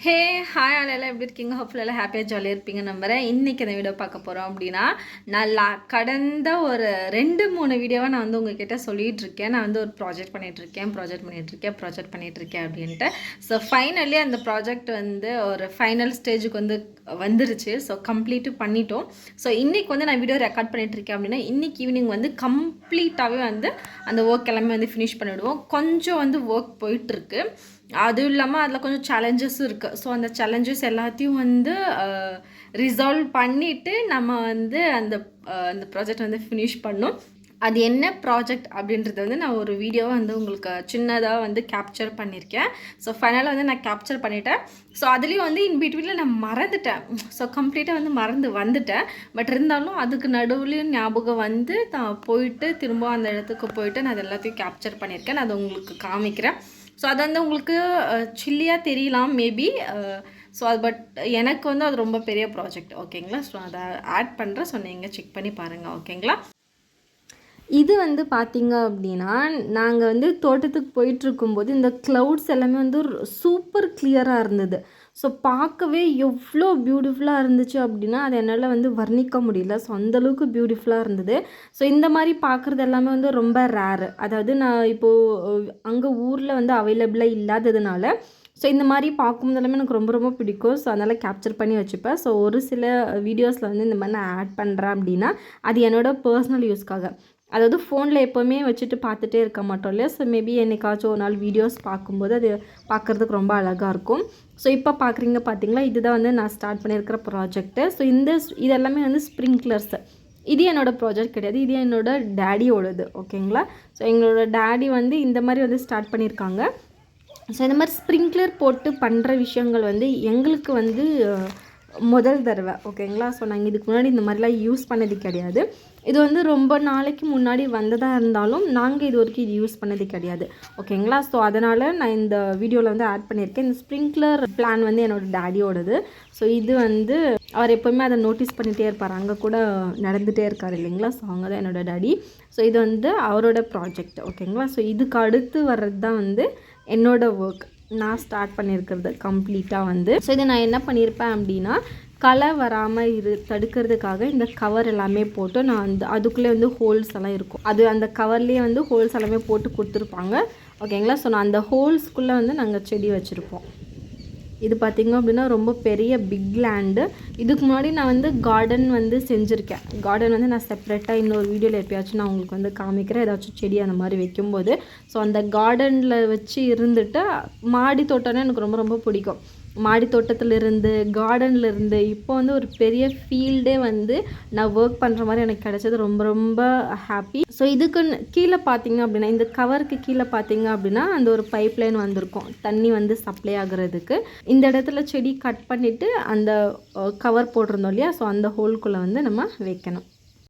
Hey hi ஆளெல்லாம் எப்படி இருக்கீங்க? ஹோப்ஃபுல் எல்லாம் ஹாப்பியாக ஜாலியாக இருப்பீங்க நம்புகிறேன். இன்றைக்கி இந்த வீடியோ பார்க்க போகிறோம் அப்படின்னா, நான் கடந்த ஒரு 2-3 வீடியோவாக நான் வந்து உங்ககிட்ட சொல்லிகிட்ருக்கேன். நான் வந்து ஒரு ப்ராஜெக்ட் பண்ணிகிட்ருக்கேன் அப்படின்ட்டு. ஸோ ஃபைனலி அந்த ப்ராஜெக்ட் வந்து ஒரு ஃபைனல் ஸ்டேஜுக்கு வந்து வந்துருச்சு. ஸோ கம்ப்ளீட்டும் பண்ணிட்டோம். ஸோ இன்றைக்கி வந்து நான் வீடியோ ரெக்கார்ட் பண்ணிகிட்ருக்கேன் அப்படின்னா, இன்றைக்கி ஈவினிங் வந்து கம்ப்ளீட்டாகவே வந்து அந்த ஒர்க் எல்லாமே வந்து ஃபினிஷ் பண்ணிவிடுவோம். கொஞ்சம் வந்து ஒர்க் போயிட்டுருக்கு. அதுவும் இல்லாமல் அதில் கொஞ்சம் சேலஞ்சஸும் இருக்குது. ஸோ அந்த சேலஞ்சஸ் எல்லாத்தையும் வந்து ரிசால்வ் பண்ணிவிட்டு நம்ம வந்து அந்த ப்ராஜெக்ட் வந்து ஃபினிஷ் பண்ணோம். அது என்ன ப்ராஜெக்ட் அப்படின்றது வந்து நான் ஒரு வீடியோவை வந்து உங்களுக்கு சின்னதாக வந்து கேப்சர் பண்ணியிருக்கேன். ஸோ ஃபைனலாக வந்து நான் கேப்சர் பண்ணிட்டேன். ஸோ அதுலேயும் வந்து இன் பிட்வீனில் நான் மறந்துட்டேன். ஸோ கம்ப்ளீட்டாக வந்து மறந்து வந்துட்டேன். பட் இருந்தாலும் அதுக்கு நடுவுலையும் ஞாபகம் வந்து நான் போயிட்டு திரும்ப அந்த இடத்துக்கு போயிட்டு நான் அது எல்லாத்தையும் கேப்சர் பண்ணியிருக்கேன். நான் அதை உங்களுக்கு காமிக்கிறேன். ஸோ அது வந்து உங்களுக்கு சில்லியாக தெரியலாம் மேபி. ஸோ அது பட் எனக்கு வந்து அது ரொம்ப பெரிய ப்ராஜெக்ட். ஓகேங்களா? ஸோ அதை ஆட் பண்ணுறேன். ஸோ நீங்கள் செக் பண்ணி பாருங்கள். ஓகேங்களா? இது வந்து பார்த்திங்க அப்படின்னா, நாங்கள் வந்து தோட்டத்துக்கு போயிட்டுருக்கும்போது இந்த க்ளவுட்ஸ் எல்லாமே வந்து சூப்பர் கிளியராக இருந்தது. ஸோ பார்க்கவே எவ்வளோ பியூட்டிஃபுல்லாக இருந்துச்சு அப்படின்னா, அது என்னால் வந்து வர்ணிக்க முடியல. ஸோ அந்தளவுக்கு பியூட்டிஃபுல்லாக இருந்தது. ஸோ இந்த மாதிரி பார்க்குறது எல்லாமே வந்து ரொம்ப ரேரு. அதாவது நான் இப்போது அங்கே ஊரில் வந்து அவைலபிளாக இல்லாததுனால ஸோ இந்த மாதிரி பார்க்கும்போது எல்லாமே எனக்கு ரொம்ப ரொம்ப பிடிக்கும். ஸோ அதனால் கேப்சர் பண்ணி வச்சுப்பேன். ஸோ ஒரு சில வீடியோஸில் வந்து இந்த மாதிரி நான் ஆட் பண்ணுறேன் அப்படின்னா, அது என்னோடய பர்சனல் யூஸ்க்காக. அதாவது ஃபோனில் எப்போவுமே வச்சுட்டு பார்த்துட்டே இருக்க மாட்டோம் இல்லையா? ஸோ மேபி என்னைக்காச்சும் ஒரு நாள் வீடியோஸ் பார்க்கும்போது அது பார்க்குறதுக்கு ரொம்ப அழகாக இருக்கும். ஸோ இப்போ பார்க்குறீங்க பார்த்தீங்களா, இதுதான் வந்து நான் ஸ்டார்ட் பண்ணியிருக்கிற ப்ராஜெக்ட்டு. ஸோ இது எல்லாமே வந்து ஸ்ப்ரிங்க்லர்ஸு. இது என்னோடய ப்ராஜெக்ட் கிடையாது. இது என்னோடய டேடியோடது. ஓகேங்களா? ஸோ எங்களோட டேடி வந்து இந்த மாதிரி வந்து ஸ்டார்ட் பண்ணியிருக்காங்க. ஸோ இந்த மாதிரி ஸ்ப்ரிங்க்லர் போட்டு பண்ணுற விஷயங்கள் வந்து எங்களுக்கு வந்து முதல் தடவை. ஓகேங்களா? ஸோ நாங்கள் இதுக்கு முன்னாடி இந்த மாதிரிலாம் யூஸ் பண்ணது கிடையாது. இது வந்து ரொம்ப நாளைக்கு முன்னாடி வந்ததாக இருந்தாலும் நாங்கள் இது வரைக்கும் இது யூஸ் பண்ணது கிடையாது. ஓகேங்களா? ஸோ அதனால் நான் இந்த வீடியோவில் வந்து ஆட் பண்ணியிருக்கேன். இந்த ஸ்ப்ரிங்க்லர் பிளான் வந்து என்னோடய டேடியோடது. ஸோ இது வந்து அவர் எப்போவுமே அதை நோட்டீஸ் பண்ணிகிட்டே இருப்பார். அங்கே கூட நடந்துகிட்டே இருக்கார் இல்லைங்களா? ஸோ அங்கே தான் என்னோடய டேடி. ஸோ இது வந்து அவரோட ப்ராஜெக்ட். ஓகேங்களா? ஸோ இதுக்கு அடுத்து வர்றது தான் வந்து என்னோடய ஒர்க். நான் ஸ்டார்ட் பண்ணியிருக்கிறது கம்ப்ளீட்டாக வந்து. ஸோ இதை நான் என்ன பண்ணியிருப்பேன் அப்படின்னா, களை வராமல் தடுக்கிறதுக்காக இந்த கவர் எல்லாமே போட்டு நான் அதுக்குள்ளே வந்து ஹோல்ஸ் எல்லாம் இருக்கும். அந்த கவர்லேயே வந்து ஹோல்ஸ் எல்லாமே போட்டு கொடுத்துருப்பாங்க. ஓகேங்களா? ஸோ நான் அந்த ஹோல்ஸ்குள்ளே வந்து நாங்கள் செடி வச்சுருப்போம். இது பார்த்திங்க அப்படின்னா ரொம்ப பெரிய பிக் லேண்டு. இதுக்கு முன்னாடி நான் வந்து கார்டன் வந்து செஞ்சுருக்கேன். கார்டன் வந்து நான் செப்ரேட்டாக இன்னொரு வீடியோவில் எப்பயாச்சும் நான் உங்களுக்கு வந்து காமிக்கிறேன். ஏதாச்சும் செடி அந்த மாதிரி வைக்கும்போது. ஸோ அந்த கார்டனில் வச்சு இருந்துட்டு மாடி தோட்டம்னா எனக்கு ரொம்ப ரொம்ப பிடிக்கும். மாடி தோட்டத்திலிருந்து கார்டன்லேருந்து இப்போ வந்து ஒரு பெரிய ஃபீல்டே வந்து நான் ஒர்க் பண்ணுற மாதிரி எனக்கு கிடைச்சது ரொம்ப ரொம்ப ஹாப்பி. ஸோ இதுக்கு கீழே பார்த்தீங்க அப்படின்னா, இந்த கவருக்கு கீழே பார்த்தீங்க அப்படின்னா அந்த ஒரு பைப் லைன் வந்திருக்கும் தண்ணி வந்து சப்ளை ஆகுறதுக்கு. இந்த இடத்துல செடி கட் பண்ணிவிட்டு அந்த கவர் போட்டிருந்தோம் இல்லையா? ஸோ அந்த ஹோல்குள்ளே வந்து நம்ம வைக்கணும்.